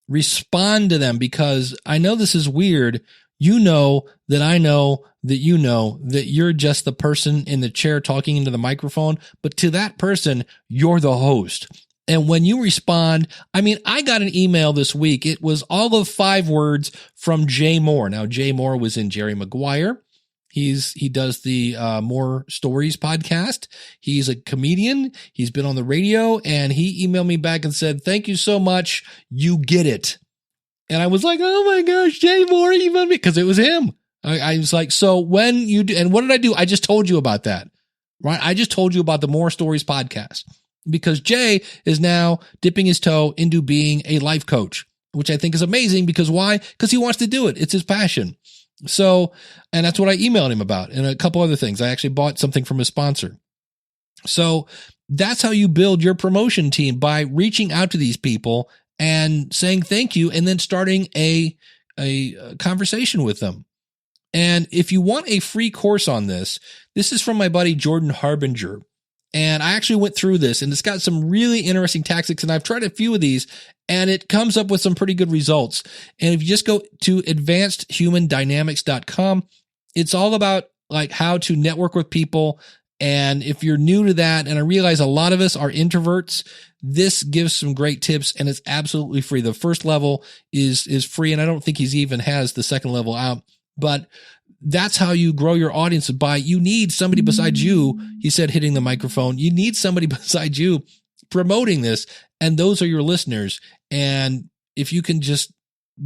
to them, because I know this is weird. You know that I know that you know that you're just the person in the chair talking into the microphone, but to that person, you're the host. And when you respond, I got an email this week. It was all of 5 words from Jay Moore. Now, Jay Moore was in Jerry Maguire. He does the More Stories podcast. He's a comedian. He's been on the radio, and he emailed me back and said, thank you so much. You get it. And I was like, oh my gosh, Jay Moore emailed me, because it was him. I was like, so when you do, and what did I do? I just told you about that, right? I just told you about the More Stories podcast, because Jay is now dipping his toe into being a life coach, which I think is amazing. Because why? Because he wants to do it. It's his passion. So, and that's what I emailed him about, and a couple other things. I actually bought something from his sponsor. So that's how you build your promotion team, by reaching out to these people and saying thank you, and then starting a conversation with them. And if you want a free course on this is from my buddy Jordan Harbinger. And I actually went through this, and it's got some really interesting tactics, and I've tried a few of these, and it comes up with some pretty good results. And if you just go to advancedhumandynamics.com, it's all about like how to network with people And if you're new to that, and I realize a lot of us are introverts, this gives some great tips, and it's absolutely free. The first level is free, and I don't think he's even has the second level out. But that's how you grow your audience. You need somebody besides you. He said, hitting the microphone. You need somebody besides you promoting this, and those are your listeners. And if you can just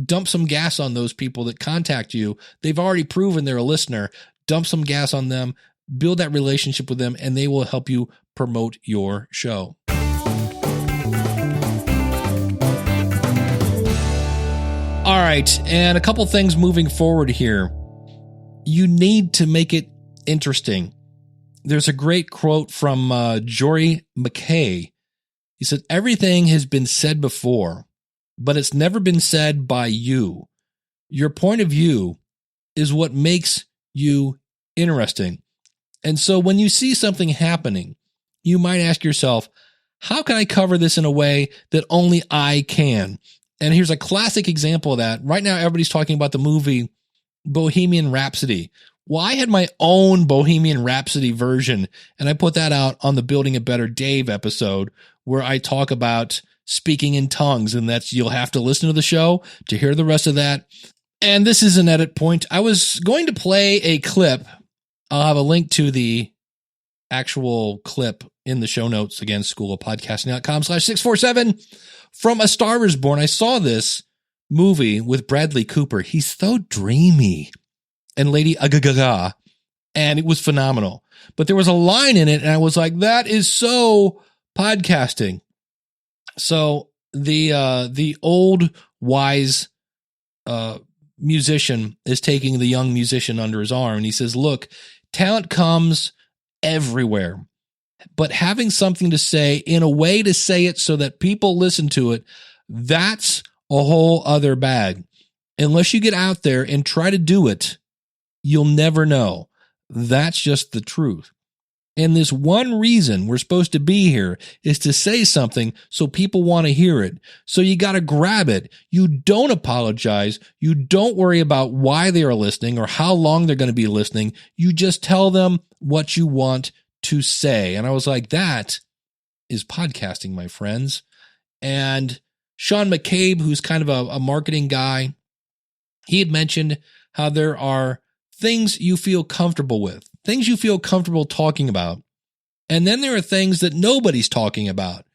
dump some gas on those people that contact you, they've already proven they're a listener. Dump some gas on them, build that relationship with them, and they will help you promote your show. All right, and a couple things moving forward here. You need to make it interesting. There's a great quote from Jory McKay. He said, everything has been said before, but it's never been said by you. Your point of view is what makes you interesting. And so when you see something happening, you might ask yourself, how can I cover this in a way that only I can? And here's a classic example of that. Right now, everybody's talking about the movie Bohemian Rhapsody. Well, I had my own Bohemian Rhapsody version, and I put that out on the Building It Better Dave episode, where I talk about speaking in tongues, and you'll have to listen to the show to hear the rest of that. And this is an edit point. I was going to play a clip. I'll have a link to the actual clip in the show notes. Again, schoolofpodcasting.com/647 from A Star Is Born. I saw this movie with Bradley Cooper. He's so dreamy. And Lady Gaga. And it was phenomenal. But there was a line in it, and I was like, that is so podcasting. So the old wise musician is taking the young musician under his arm, and he says, look, talent comes everywhere, but having something to say in a way to say it so that people listen to it, that's a whole other bag. Unless you get out there and try to do it, you'll never know. That's just the truth. And this one reason we're supposed to be here is to say something so people want to hear it. So you got to grab it. You don't apologize. You don't worry about why they are listening or how long they're going to be listening. You just tell them what you want to say. And I was like, that is podcasting, my friends. And Sean McCabe, who's kind of a marketing guy, he had mentioned how there are things you feel comfortable with, things you feel comfortable talking about. And then there are things that nobody's talking about.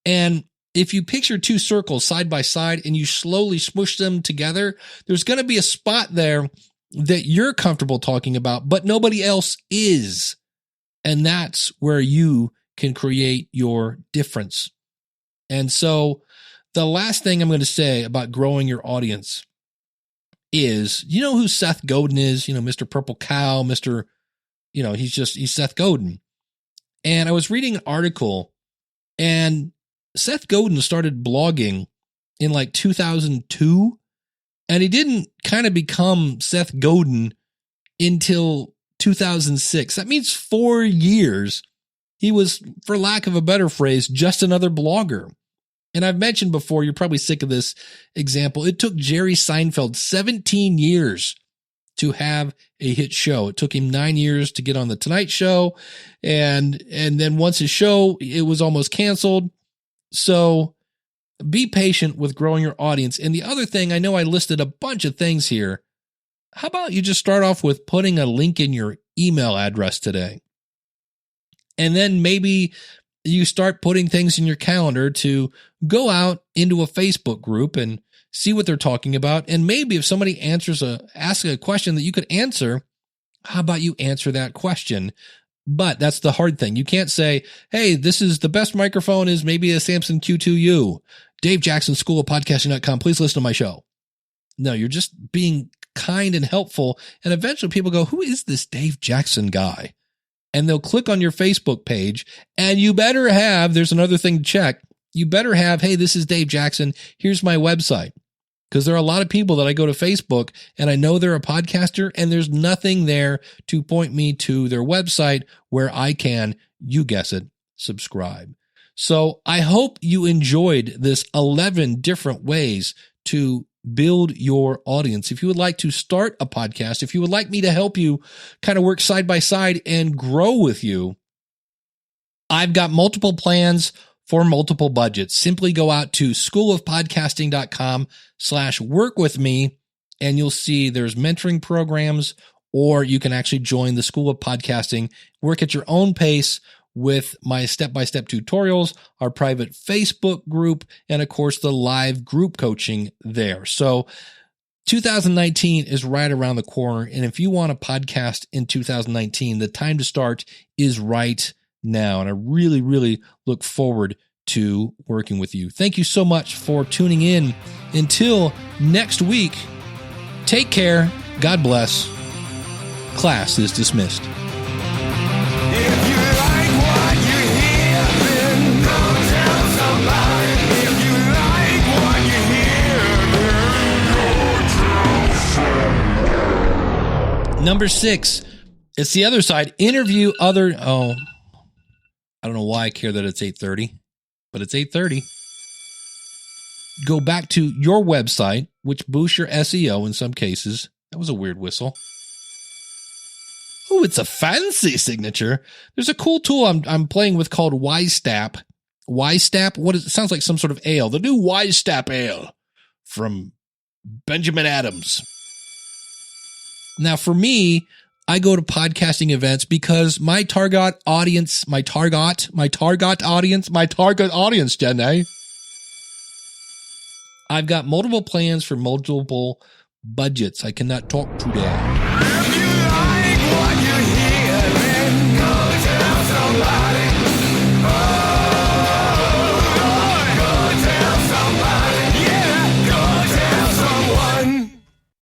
And if you picture two circles side by side and you slowly smush them together, there's going to be a spot there that you're comfortable talking about, but nobody else is. And that's where you can create your difference. And so the last thing I'm going to say about growing your audience is, you know who Seth Godin is? You know, Mr. Purple Cow, he's Seth Godin. And I was reading an article, and Seth Godin started blogging in like 2002, and he didn't kind of become Seth Godin until 2006. That means 4 years. He was, for lack of a better phrase, just another blogger. And I've mentioned before, you're probably sick of this example. It took Jerry Seinfeld 17 years to have a hit show. It took him 9 years to get on the Tonight Show. And then once his show, it was almost canceled. So be patient with growing your audience. And the other thing, I know I listed a bunch of things here. How about you just start off with putting a link in your email address today? And then maybe you start putting things in your calendar to go out into a Facebook group and see what they're talking about. And maybe if somebody asks a question that you could answer, how about you answer that question? But that's the hard thing. You can't say, hey, this is the best microphone is maybe a Samson Q2U. Dave Jackson, School of Podcasting.com. Please listen to my show. No, you're just being kind and helpful. And eventually people go, who is this Dave Jackson guy? And they'll click on your Facebook page, and you better have, there's another thing to check. You better have, hey, this is Dave Jackson. Here's my website. Because there are a lot of people that I go to Facebook and I know they're a podcaster, and there's nothing there to point me to their website where I can, you guess it, subscribe. So I hope you enjoyed this 11 different ways to build your audience. If you would like to start a podcast, if you would like me to help you kind of work side by side and grow with you, I've got multiple plans for multiple budgets. Simply go out to schoolofpodcasting.com/work with me, and you'll see there's mentoring programs, or you can actually join the School of Podcasting, work at your own pace with my step-by-step tutorials, our private Facebook group, and of course the live group coaching there. So 2019 is right around the corner. And if you want a podcast in 2019, the time to start is right now. And I really, really look forward to working with you. Thank you so much for tuning in. Until next week, take care. God bless. Class is dismissed. Number 6, it's the other side. Interview other. Oh, I don't know why I care that it's 8:30, but it's 8:30. Go back to your website, which boosts your SEO in some cases. That was a weird whistle. Oh, it's a fancy signature. There's a cool tool I'm playing with called Wisestap. Wisestap? What is it? Sounds like some sort of ale. The new Wisestap ale from Benjamin Adams. Now, for me, I go to podcasting events because my target audience, Jenny. I've got multiple plans for multiple budgets. I cannot talk today.